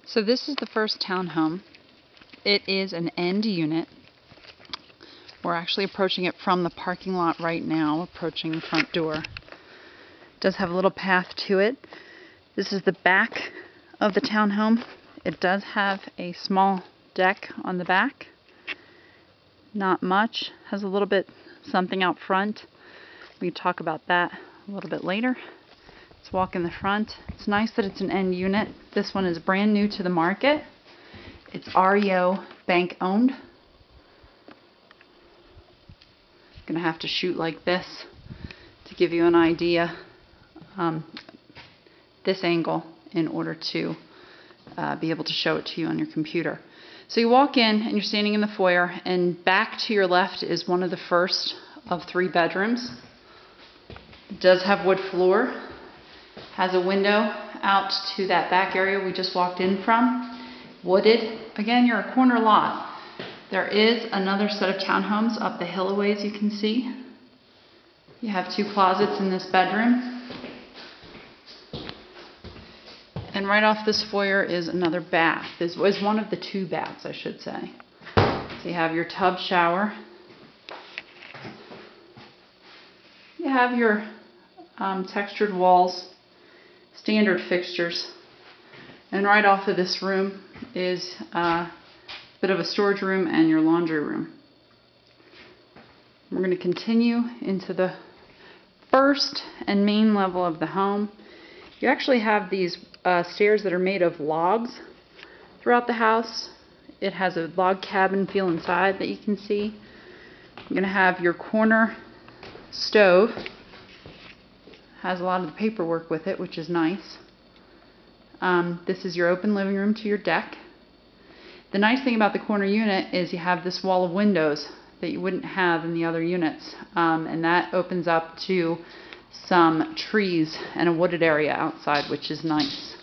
So this is the first townhome. It is an end unit. We're actually approaching it from the parking lot right now, approaching the front door. It does have a little path to it. This is the back of the townhome. It does have a small deck on the back. Not much. Has a little bit something out front. We can talk about that a little bit later. Let's walk in the front. It's nice that it's an end unit. This one is brand new to the market. It's REO bank owned. Gonna have to shoot like this to give you an idea. This angle in order to be able to show it to you on your computer. So you walk in and you're standing in the foyer, and back to your left is one of the first of 3 bedrooms. It does have wood floor. Has a window out to that back area we just walked in from. Wooded. Again, you're a corner lot. There is another set of townhomes up the hill a ways, you can see. You have 2 closets in this bedroom. And right off this foyer is another bath. This was one of the 2 baths, I should say. So you have your tub shower. You have your textured walls. Standard fixtures. And right off of this room is a bit of a storage room and your laundry room. We're going to continue into the first and main level of the home. You actually have these stairs that are made of logs throughout the house. It has a log cabin feel inside that you can see. You're going to have your corner stove. Has a lot of the paperwork with it, which is nice. This is your open living room to your deck. The nice thing about the corner unit is you have this wall of windows that you wouldn't have in the other units, and that opens up to some trees and a wooded area outside, which is nice.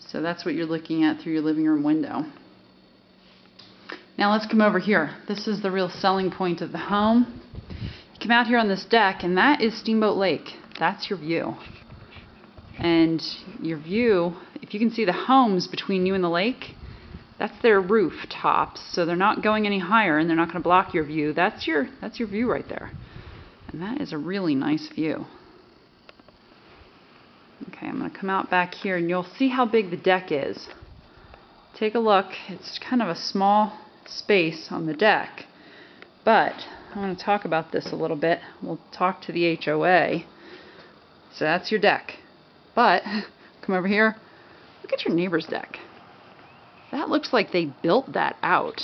So that's what you're looking at through your living room window. Now let's come over here. This is the real selling point of the home. You come out here on this deck, and that is Steamboat Lake. That's your view. And your view, if you can see the homes between you and the lake, that's their rooftops. So they're not going any higher, and they're not going to block your view. That's your view right there. And that is a really nice view. Okay, I'm going to come out back here, and you'll see how big the deck is. Take a look. It's kind of a small space on the deck. But I want to talk about this a little bit. We'll talk to the HOA. So that's your deck. But come over here. Look at your neighbor's deck. That looks like they built that out.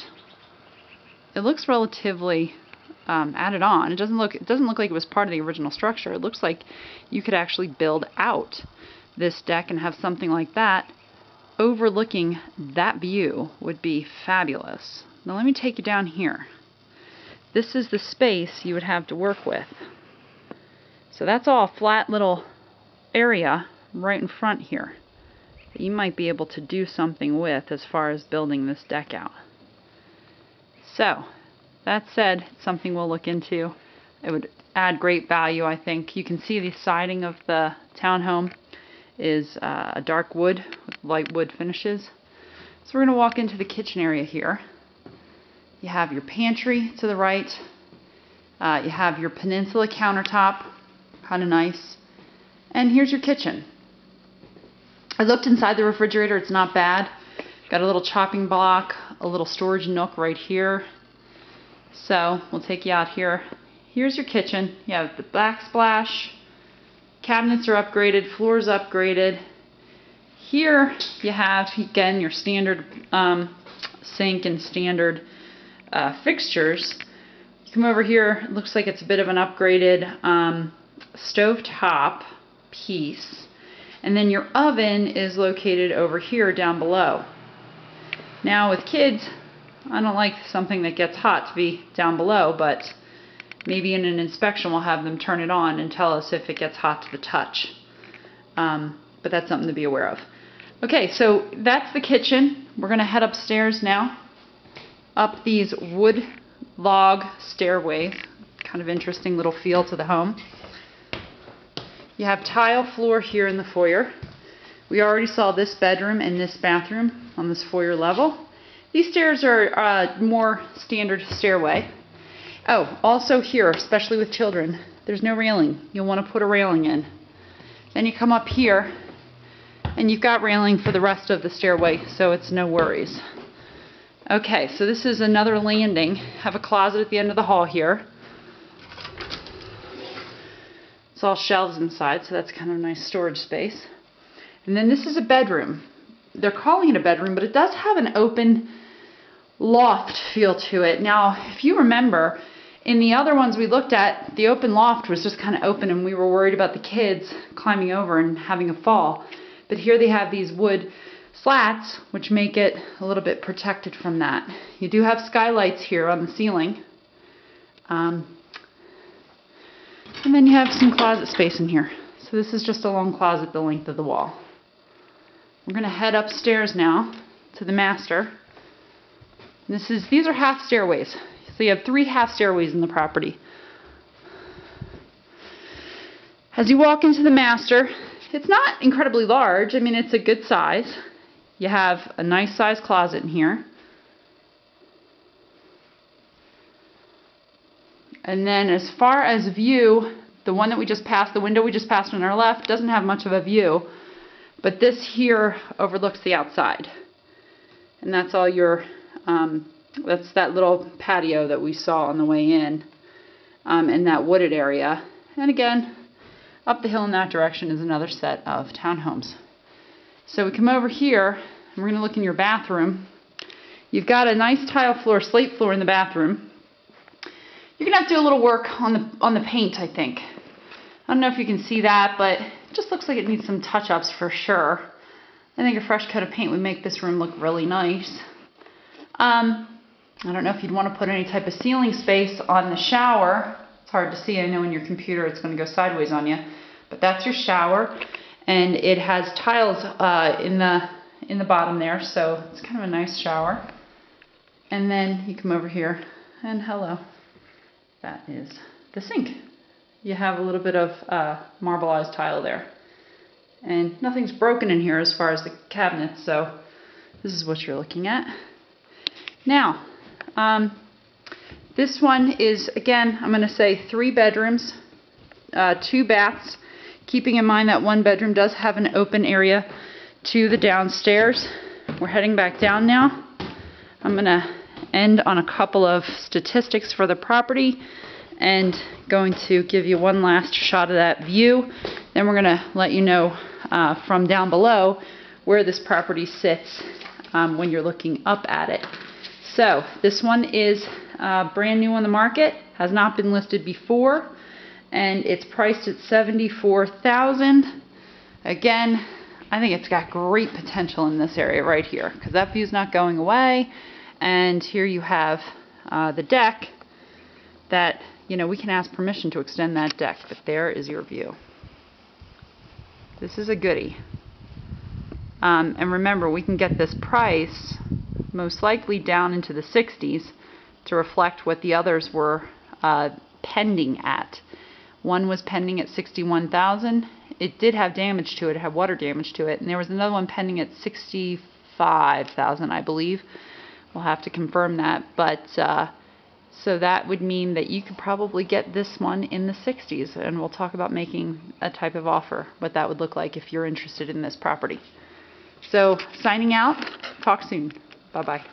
It looks relatively added on. It doesn't look like it was part of the original structure. It looks like you could actually build out this deck and have something like that overlooking that view. Would be fabulous. Now let me take you down here. This is the space you would have to work with. So that's all a flat little area right in front here that you might be able to do something with as far as building this deck out. So that said, it's something we'll look into. It would add great value, I think. You can see the siding of the townhome is a dark wood with light wood finishes. So we're going to walk into the kitchen area here. You have your pantry to the right. You have your peninsula countertop, kind of nice. And here's your kitchen. I looked inside the refrigerator. It's not bad. Got a little chopping block, a little storage nook right here. So we'll take you out here. Here's your kitchen. You have the backsplash. Cabinets are upgraded. Floors upgraded. Here you have, again, your standard sink and standard fixtures. You come over here, it looks like it's a bit of an upgraded stovetop piece. And then your oven is located over here down below. Now with kids, I don't like something that gets hot to be down below, but maybe in an inspection we'll have them turn it on and tell us if it gets hot to the touch. But that's something to be aware of. Okay, so that's the kitchen. We're going to head upstairs now, up these wood log stairways. Kind of interesting little feel to the home. You have tile floor here in the foyer. We already saw this bedroom and this bathroom on this foyer level. These stairs are more standard stairway. Oh, also here, especially with children, there's no railing. You'll want to put a railing in. Then you come up here, and you've got railing for the rest of the stairway, so it's no worries. Okay, so this is another landing. Have a closet at the end of the hall here. It's all shelves inside, so that's kind of a nice storage space. And then this is a bedroom. They're calling it a bedroom, but it does have an open loft feel to it. Now, if you remember, in the other ones we looked at, the open loft was just kind of open and we were worried about the kids climbing over and having a fall. But here they have these wood slats, which make it a little bit protected from that. You do have skylights here on the ceiling. And then you have some closet space in here. So this is just a long closet the length of the wall. We're going to head upstairs now to the master. These are half stairways. So you have 3 half stairways in the property. As you walk into the master, it's not incredibly large. I mean, it's a good size. You have a nice size closet in here. And then as far as view, the one that we just passed, the window we just passed on our left, doesn't have much of a view. But this here overlooks the outside. And that's all your, that's that little patio that we saw on the way in, and that wooded area. And again, up the hill in that direction is another set of townhomes. So we come over here, and we're going to look in your bathroom. You've got a nice tile floor, slate floor in the bathroom. You're going to have to do a little work on the paint, I think. I don't know if you can see that, but it just looks like it needs some touch-ups for sure. I think a fresh coat of paint would make this room look really nice. I don't know if you'd want to put any type of ceiling space on the shower. It's hard to see. I know in your computer it's going to go sideways on you. But that's your shower. And it has tiles in the bottom there, so it's kind of a nice shower. And then you come over here, and hello. That is the sink. You have a little bit of marbleized tile there. And nothing's broken in here as far as the cabinets, so this is what you're looking at. Now, this one is, again, I'm going to say 3 bedrooms, 2 baths, keeping in mind that 1 bedroom does have an open area to the downstairs. We're heading back down now. I'm going to end on a couple of statistics for the property and going to give you one last shot of that view. Then we're going to let you know from down below where this property sits when you're looking up at it. So this one is brand new on the market, has not been listed before, and it's priced at $74,000. Again, I think it's got great potential in this area right here because that view's not going away. And here you have the deck that, you know, we can ask permission to extend that deck, but there is your view. This is a goodie. And remember, we can get this price most likely down into the 60s to reflect what the others were pending at. One was pending at $61,000. It did have damage to it. It had water damage to it. And there was another one pending at $65,000, I believe. We'll have to confirm that. But so that would mean that you could probably get this one in the 60s. And we'll talk about making a type of offer, what that would look like if you're interested in this property. So signing out. Talk soon. Bye-bye.